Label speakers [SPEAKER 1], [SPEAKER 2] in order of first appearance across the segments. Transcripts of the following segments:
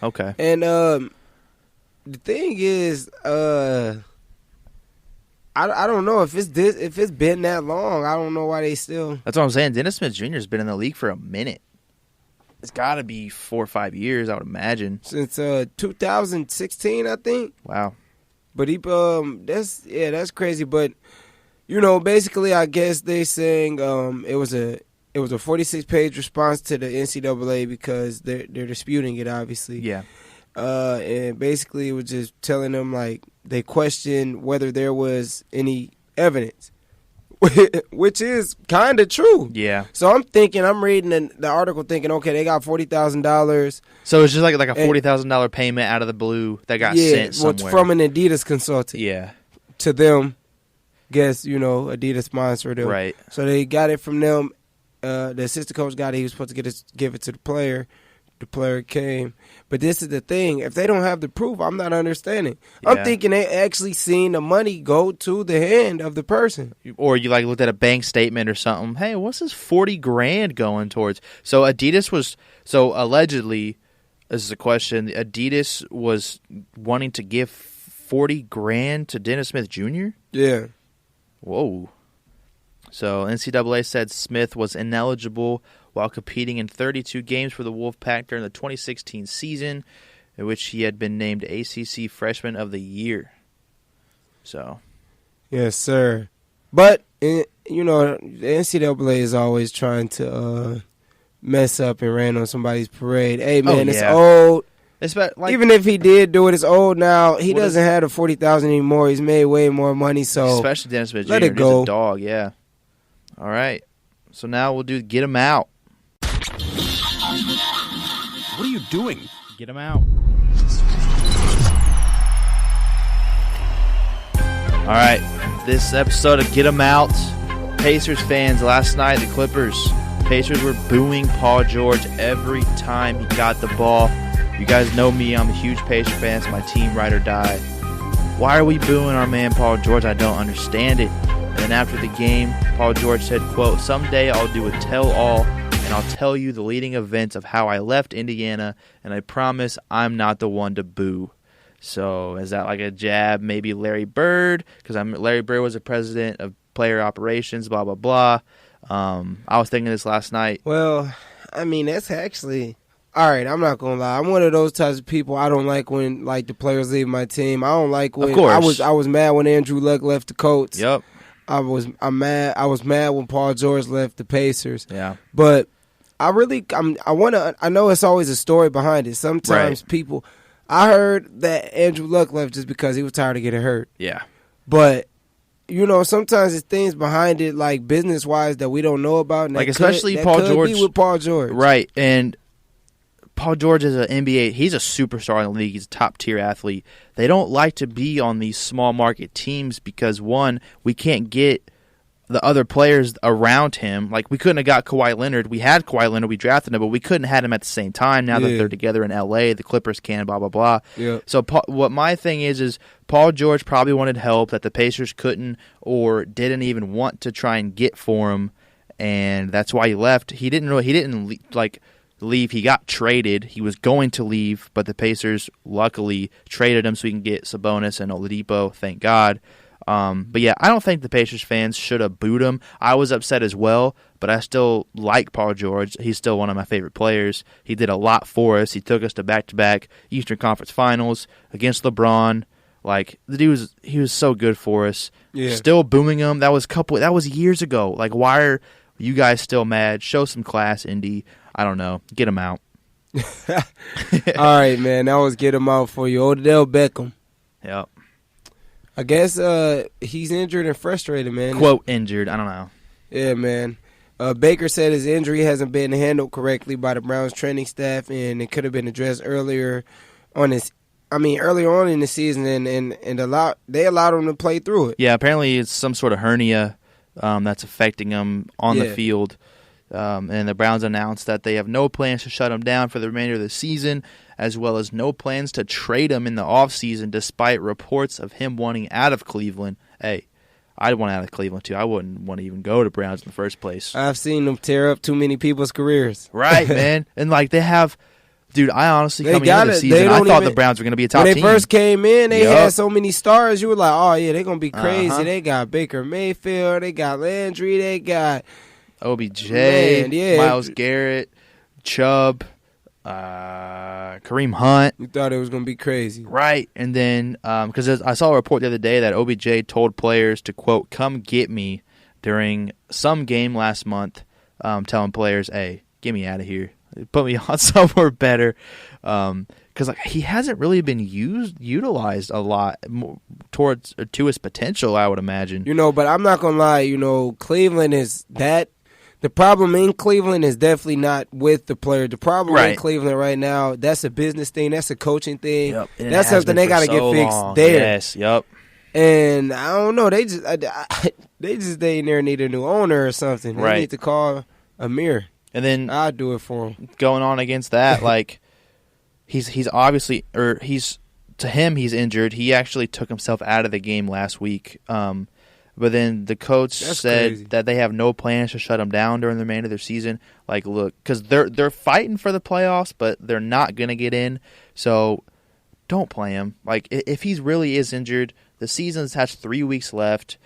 [SPEAKER 1] Okay.
[SPEAKER 2] And the thing is, I don't know if it's been that long. I don't know why they still.
[SPEAKER 1] That's what I'm saying. Dennis Smith Jr. has been in the league for a minute. It's got to be 4 or 5 years, I would imagine.
[SPEAKER 2] Since 2016, I think.
[SPEAKER 1] Wow.
[SPEAKER 2] But that's crazy. But basically, I guess they saying it was a 46-page response to the NCAA because they're disputing it, obviously.
[SPEAKER 1] Yeah.
[SPEAKER 2] And basically, it was just telling them like they questioned whether there was any evidence, which is kind of true.
[SPEAKER 1] Yeah.
[SPEAKER 2] So I'm reading the article thinking, okay, they got $40,000.
[SPEAKER 1] So it's just like a $40,000 payment out of the blue that got sent somewhere.
[SPEAKER 2] From an Adidas consultant.
[SPEAKER 1] Yeah.
[SPEAKER 2] To them, guess, Adidas sponsored them.
[SPEAKER 1] Right.
[SPEAKER 2] So they got it from them. The assistant coach got it. He was supposed to give it to the player. The player came. But this is the thing. If they don't have the proof, I'm not understanding. Yeah. I'm thinking they actually seen the money go to the hand of the person.
[SPEAKER 1] Or you looked at a bank statement or something. Hey, what's this $40,000 going towards? So Adidas allegedly, this is a question, Adidas was wanting to give $40,000 to Dennis Smith Jr.?
[SPEAKER 2] Yeah.
[SPEAKER 1] Whoa. So NCAA said Smith was ineligible while competing in 32 games for the Wolfpack during the 2016 season, in which he had been named ACC Freshman of the Year. So,
[SPEAKER 2] yes, sir. But the NCAA is always trying to mess up and rain on somebody's parade. Hey, man, It's old. Even if he did do it, it's old now. He doesn't have the $40,000 anymore. He's made way more money. So
[SPEAKER 1] especially Dennis Smith Jr.
[SPEAKER 2] Let it go.
[SPEAKER 1] He's a dog. Yeah. All right. So now we'll do Get Him Out.
[SPEAKER 3] What are you doing?
[SPEAKER 1] Get him out. All right. This episode of Get Him Out. Pacers fans, last night, the Pacers were booing Paul George every time he got the ball. You guys know me. I'm a huge Pacer fan. It's my team, ride or die. Why are we booing our man Paul George? I don't understand it. And then after the game, Paul George said, quote, "Someday I'll do a tell-all, and I'll tell you the leading events of how I left Indiana, and I promise I'm not the one to boo." So is that like a jab, maybe Larry Bird? Because Larry Bird was the president of player operations, blah, blah, blah. I was thinking this last night.
[SPEAKER 2] Well, I mean, that's actually... All right, I'm not gonna lie. I'm one of those types of people. I don't like when the players leave my team. I don't like when...
[SPEAKER 1] Of course.
[SPEAKER 2] I was mad when Andrew Luck left the Colts.
[SPEAKER 1] Yep.
[SPEAKER 2] I'm mad. I was mad when Paul George left the Pacers.
[SPEAKER 1] Yeah.
[SPEAKER 2] But I know it's always a story behind it. Sometimes people... I heard that Andrew Luck left just because he was tired of getting hurt.
[SPEAKER 1] Yeah.
[SPEAKER 2] But... sometimes it's things behind it, like business-wise, that we don't know about.
[SPEAKER 1] Like, especially Paul George.
[SPEAKER 2] Be with Paul George.
[SPEAKER 1] Right, and Paul George is an NBA. He's a superstar in the league. He's a top-tier athlete. They don't like to be on these small-market teams because, one, we can't get the other players around him. Like, we couldn't have got Kawhi Leonard. We had Kawhi Leonard. We drafted him, but we couldn't have him at the same time. Now that they're together in L.A., the Clippers can, blah, blah, blah.
[SPEAKER 2] Yeah.
[SPEAKER 1] So what my thing is Paul George probably wanted help that the Pacers couldn't or didn't even want to try and get for him, and that's why he left. He didn't leave. He got traded. He was going to leave, but the Pacers luckily traded him so he can get Sabonis and Oladipo, thank God. But yeah, I don't think the Pacers fans should have booed him. I was upset as well, but I still like Paul George. He's still one of my favorite players. He did a lot for us. He took us to back-to-back Eastern Conference Finals against LeBron. Like, the dude he was so good for us.
[SPEAKER 2] Yeah. Still
[SPEAKER 1] booming him. That was years ago. Like, why are you guys still mad? Show some class, Indy. I don't know. Get him out.
[SPEAKER 2] All right, man. That was Get Him Out for you. Odell Beckham.
[SPEAKER 1] Yep.
[SPEAKER 2] I guess he's injured and frustrated, man.
[SPEAKER 1] Quote, injured. I don't know.
[SPEAKER 2] Yeah, man. Baker said his injury hasn't been handled correctly by the Browns training staff, and it could have been addressed earlier on in the season, and they allowed him to play through it.
[SPEAKER 1] Yeah, apparently it's some sort of hernia that's affecting him on the field. And the Browns announced that they have no plans to shut him down for the remainder of the season, as well as no plans to trade him in the offseason, despite reports of him wanting out of Cleveland. Hey, I'd want out of Cleveland, too. I wouldn't want to even go to Browns in the first place.
[SPEAKER 2] I've seen them tear up too many people's careers.
[SPEAKER 1] Right, man. And, they have – Dude, I honestly, coming into the season, I thought the Browns were going to be a top team.
[SPEAKER 2] When they first came in, they had so many stars. You were like, oh, yeah, they're going to be crazy. They got Baker Mayfield. They got Landry. They got
[SPEAKER 1] OBJ, Myles Garrett, Chubb, Kareem Hunt.
[SPEAKER 2] You thought it was going to be crazy.
[SPEAKER 1] Right. And then, because I saw a report the other day that OBJ told players to, quote, come get me during some game last month, telling players, hey, get me out of here. Put me on somewhere better. Because he hasn't really been utilized a lot to his potential, I would imagine.
[SPEAKER 2] But I'm not going to lie. Cleveland is that. The problem in Cleveland is definitely not with the player. The problem in Cleveland right now, that's a business thing. That's a coaching thing.
[SPEAKER 1] Yep.
[SPEAKER 2] That's something they got to get fixed there.
[SPEAKER 1] Yes, yep.
[SPEAKER 2] And I don't know. They just they in there need a new owner or something. They need to call Amere.
[SPEAKER 1] And then
[SPEAKER 2] I'll do it for him.
[SPEAKER 1] Going on against that, he's obviously, or he's injured. He actually took himself out of the game last week. But then the coach said that they have no plans to shut him down during the remainder of their season. Look, because they're fighting for the playoffs, but they're not going to get in. So don't play him. If he really is injured, the season has 3 weeks left.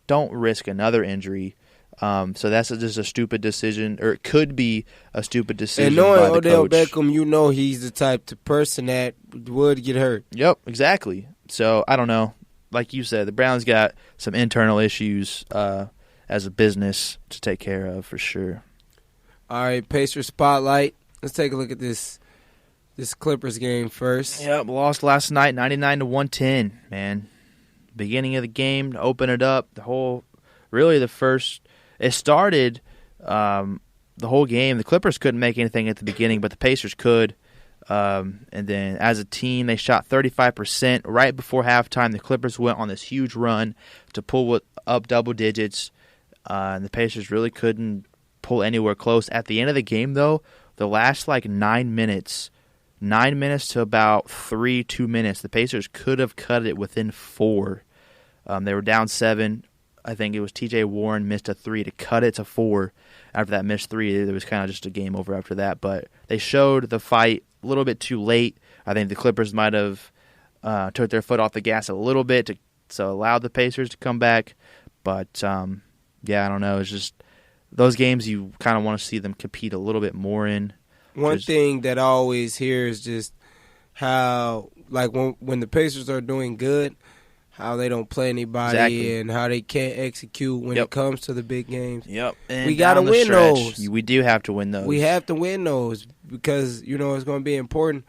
[SPEAKER 1] Don't risk another injury. So that's just a stupid decision, or it could be a stupid decision.
[SPEAKER 2] And knowing
[SPEAKER 1] by the
[SPEAKER 2] Odell
[SPEAKER 1] coach.
[SPEAKER 2] Beckham, he's the type of person that would get hurt.
[SPEAKER 1] Yep, exactly. So I don't know. Like you said, the Browns got some internal issues as a business to take care of for sure.
[SPEAKER 2] All right, Pacers Spotlight. Let's take a look at this Clippers game first.
[SPEAKER 1] Yep, lost last night, 99-110. Man, beginning of the game to open it up. It started the whole game. The Clippers couldn't make anything at the beginning, but the Pacers could. And then as a team, they shot 35% right before halftime. The Clippers went on this huge run to pull up double digits, and the Pacers really couldn't pull anywhere close. At the end of the game, though, the last 9 minutes to about 2 minutes, the Pacers could have cut it within 4. They were down 7. I think it was T.J. Warren missed a 3 to cut it to 4. After that missed 3, there was kind of just a game over after that. But they showed the fight a little bit too late. I think the Clippers might have took their foot off the gas a little bit to allow the Pacers to come back. But, I don't know. It's just those games you kind of want to see them compete a little bit more in.
[SPEAKER 2] One thing that I always hear is just how, when the Pacers are doing good, how they don't play anybody and how they can't execute when it comes to the big games.
[SPEAKER 1] Yep. And
[SPEAKER 2] we got to win those.
[SPEAKER 1] We do have to win those.
[SPEAKER 2] We have to win those because, it's going to be important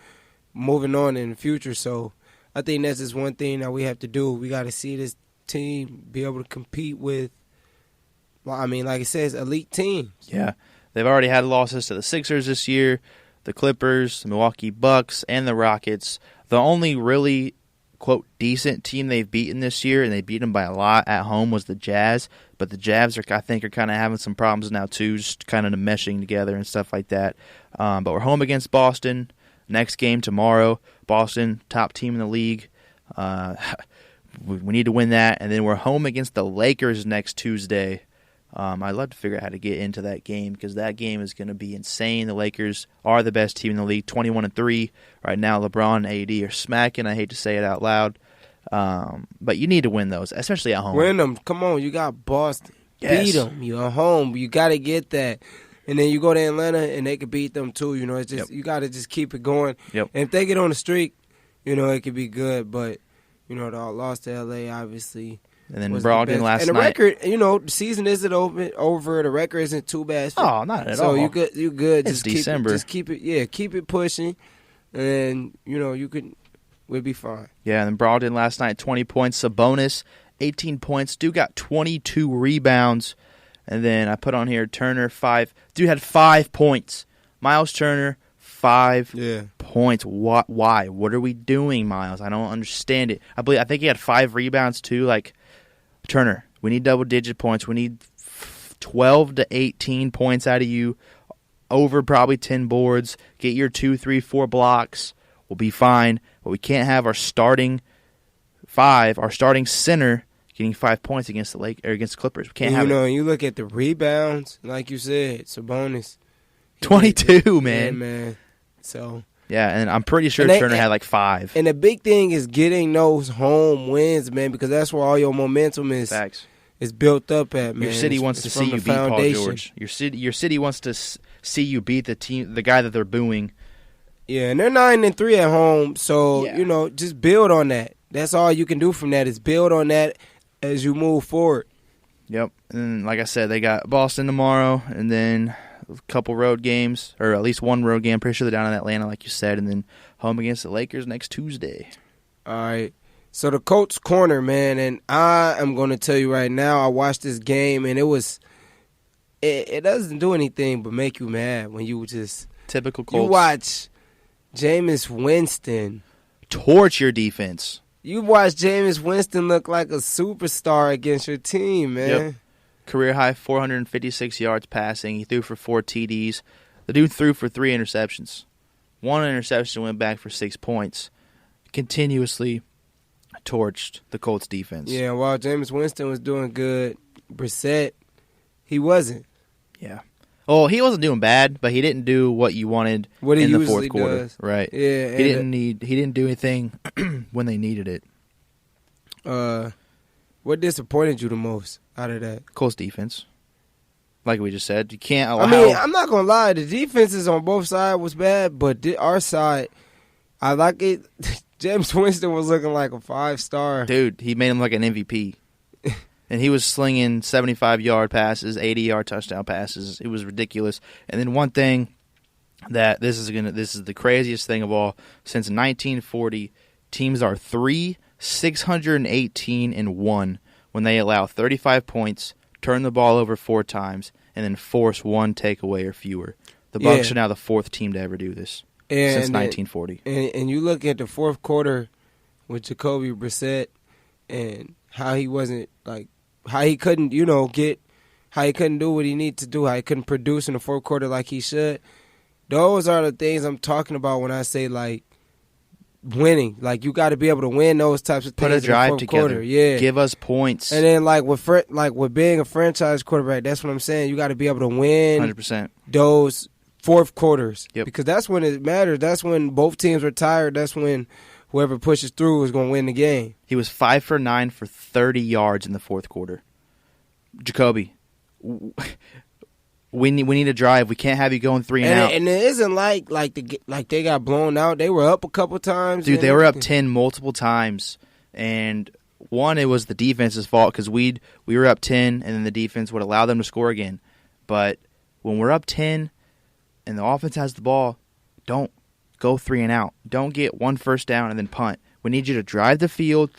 [SPEAKER 2] moving on in the future. So I think that's just one thing that we have to do. We got to see this team be able to compete with, like it says, elite teams.
[SPEAKER 1] Yeah. They've already had losses to the Sixers this year, the Clippers, the Milwaukee Bucks, and the Rockets. The only really quote, decent team they've beaten this year, and they beat them by a lot at home, was the Jazz. But the Jazz, I think, are kind of having some problems now, too, just kind of meshing together and stuff like that. But we're home against Boston. Next game tomorrow. Boston, top team in the league. We need to win that. And then we're home against the Lakers next Tuesday. I'd love to figure out how to get into that game because that game is going to be insane. The Lakers are the best team in the league, 21-3. Right now, LeBron and AD are smacking. I hate to say it out loud. But you need to win those, especially at home.
[SPEAKER 2] Win them. Come on, you got Boston. Yes. Beat them. You're at home. You got to get that. And then you go to Atlanta, and they can beat them too. It's just you got to just keep it going.
[SPEAKER 1] Yep.
[SPEAKER 2] And if they get on the streak, it could be good. But, the loss to L.A., obviously.
[SPEAKER 1] And then Brogdon last night.
[SPEAKER 2] And the record, the season isn't over. The record isn't too bad.
[SPEAKER 1] Oh, not at
[SPEAKER 2] So
[SPEAKER 1] all.
[SPEAKER 2] you good.
[SPEAKER 1] It's December.
[SPEAKER 2] Just keep it. Keep it pushing, and we'll be fine.
[SPEAKER 1] Yeah, and then Brogdon last night, 20 points. Sabonis, 18 points. Dude got 22 rebounds. And then I put on here Turner, 5. Dude had 5 points. Miles Turner, 5 points. Why? What are we doing, Miles? I don't understand it. I think he had 5 rebounds too. Turner, we need double-digit points. We need 12 to 18 points out of you, over probably 10 boards. Get your 2, 3, 4 blocks. We'll be fine. But we can't have our starting center, getting 5 points against the Clippers. We can't have it.
[SPEAKER 2] You look at the rebounds, like you said, Sabonis.
[SPEAKER 1] 22, man.
[SPEAKER 2] Yeah, man. So
[SPEAKER 1] yeah, and I'm pretty sure Turner had like 5.
[SPEAKER 2] And the big thing is getting those home wins, man, because that's where all your momentum is.
[SPEAKER 1] Facts.
[SPEAKER 2] Is built up at, man.
[SPEAKER 1] Your city wants to see you beat Paul George. Your city wants to see you beat the guy that they're booing.
[SPEAKER 2] Yeah, and they're 9-3 at home, so just build on that. That's all you can do from that is build on that as you move forward.
[SPEAKER 1] Yep, and like I said, they got Boston tomorrow, and then a couple road games, or at least one road game. Pretty sure they're down in Atlanta, like you said, and then home against the Lakers next Tuesday.
[SPEAKER 2] All right. So the Colts corner, man, and I am going to tell you right now, I watched this game, and it doesn't do anything but make you mad when you just...
[SPEAKER 1] Typical Colts.
[SPEAKER 2] You watch Jameis Winston.
[SPEAKER 1] Torch your defense.
[SPEAKER 2] You watch Jameis Winston look like a superstar against your team, man.
[SPEAKER 1] Yep. Career high 456 yards passing. He threw for 4 TDs. The dude threw for 3 interceptions. 1 interception went back for 6 points. Continuously torched the Colts defense.
[SPEAKER 2] Yeah, while Jameis Winston was doing good, Brissett, he wasn't.
[SPEAKER 1] Yeah. Well, he wasn't doing bad, but he didn't do what you wanted in the fourth quarter.
[SPEAKER 2] Does.
[SPEAKER 1] Right.
[SPEAKER 2] Yeah.
[SPEAKER 1] He didn't do anything when they needed it.
[SPEAKER 2] What disappointed you the most out of that?
[SPEAKER 1] Colts defense. Like we just said, you can't allow...
[SPEAKER 2] I mean, I'm not going to lie. The defenses on both sides was bad, but our side, I like it. James Winston was looking like a 5-star.
[SPEAKER 1] Dude, he made him like an MVP. And he was slinging 75-yard passes, 80-yard touchdown passes. It was ridiculous. And then one thing that this is the craziest thing of all. Since 1940, teams are 618-1 when they allow 35 points, turn the ball over 4 times, and then force 1 takeaway or fewer. The Bucs are now the 4th team to ever do this. Since 1940.
[SPEAKER 2] And you look at the fourth quarter with Jacoby Brissett and how he wasn't, like, how he couldn't, how he couldn't do what he needed to do, how he couldn't produce in the fourth quarter like he should. Those are the things I'm talking about when I say, like, winning. Like, you got to be able to win those types of things.
[SPEAKER 1] Put a drive together.
[SPEAKER 2] Quarter. Yeah.
[SPEAKER 1] Give us points.
[SPEAKER 2] And then, with being a franchise quarterback, that's what I'm saying. You got to be able to win
[SPEAKER 1] 100%.
[SPEAKER 2] Those fourth quarters.
[SPEAKER 1] Yep.
[SPEAKER 2] Because that's when it matters. That's when both teams are tired. That's when whoever pushes through is going to win the game.
[SPEAKER 1] He was 5 for 9 for 30 yards in the fourth quarter. Jacoby, we need a drive. We can't have you going 3 and out.
[SPEAKER 2] And it isn't like they got blown out. They were up a couple times.
[SPEAKER 1] Dude, they were up 10 multiple times. And one, it was the defense's fault because we were up 10, and then the defense would allow them to score again. But when we're up 10 and the offense has the ball, don't go 3 and out. Don't get 1 first down and then punt. We need you to drive the field,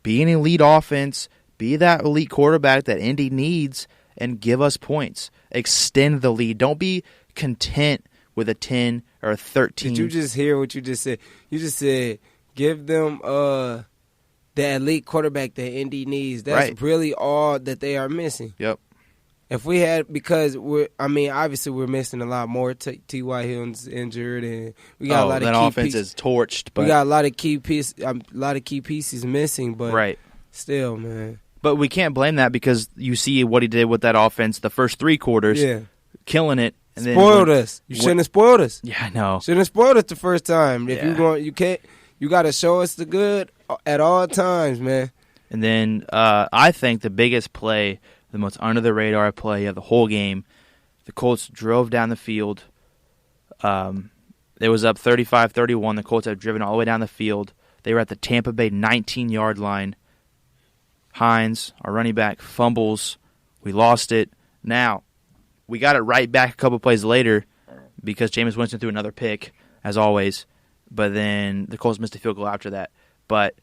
[SPEAKER 1] be an elite offense, be that elite quarterback that Indy needs, and give us points. Extend the lead. Don't be content with a 10 or a 13.
[SPEAKER 2] Did you just hear what you just said? You just said give them the elite quarterback that Indy needs. That's really all that they are missing.
[SPEAKER 1] Yep.
[SPEAKER 2] If we had, because obviously we're missing a lot more. T.Y. Hilton's injured, and we got a lot of key
[SPEAKER 1] offense
[SPEAKER 2] pieces.
[SPEAKER 1] Is torched. But
[SPEAKER 2] we got a lot of key pieces missing. But still, man.
[SPEAKER 1] But we can't blame that because you see what he did with that offense the first 3 quarters, killing it. And
[SPEAKER 2] spoiled us. You shouldn't have spoiled us.
[SPEAKER 1] Yeah, I know.
[SPEAKER 2] Shouldn't have spoiled us the first time. If you got to show us the good at all times, man.
[SPEAKER 1] And then I think the biggest play, the most under-the-radar play of the whole game, the Colts drove down the field. It was up 35-31. The Colts had driven all the way down the field. They were at the Tampa Bay 19-yard line. Hines, our running back, fumbles. We lost it. Now, we got it right back a couple plays later because Jameis Winston threw another pick, as always. But then the Colts missed a field goal after that. But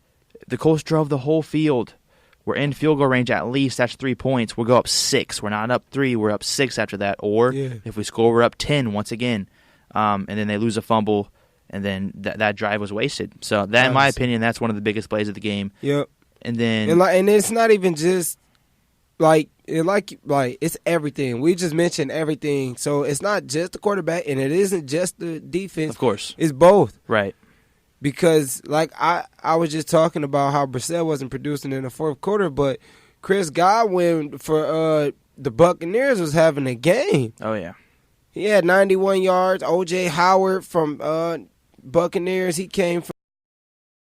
[SPEAKER 1] the Colts drove the whole field. We're in field goal range at least. That's 3 points. We'll go up 6. We're not up 3. We're up 6 after that. Or if we score, we're up 10 once again. And then they lose a fumble, and then that drive was wasted. So that, in my opinion, that's one of the biggest plays of the game.
[SPEAKER 2] Yep.
[SPEAKER 1] And then
[SPEAKER 2] and it's not even just it's everything. We just mentioned everything. So it's not just the quarterback, and it isn't just the defense.
[SPEAKER 1] Of course.
[SPEAKER 2] It's both.
[SPEAKER 1] Right.
[SPEAKER 2] Because, I was just talking about how Brissett wasn't producing in the fourth quarter, but Chris Godwin for the Buccaneers was having a game.
[SPEAKER 1] Oh, yeah.
[SPEAKER 2] He had 91 yards. O.J. Howard from Buccaneers. He came from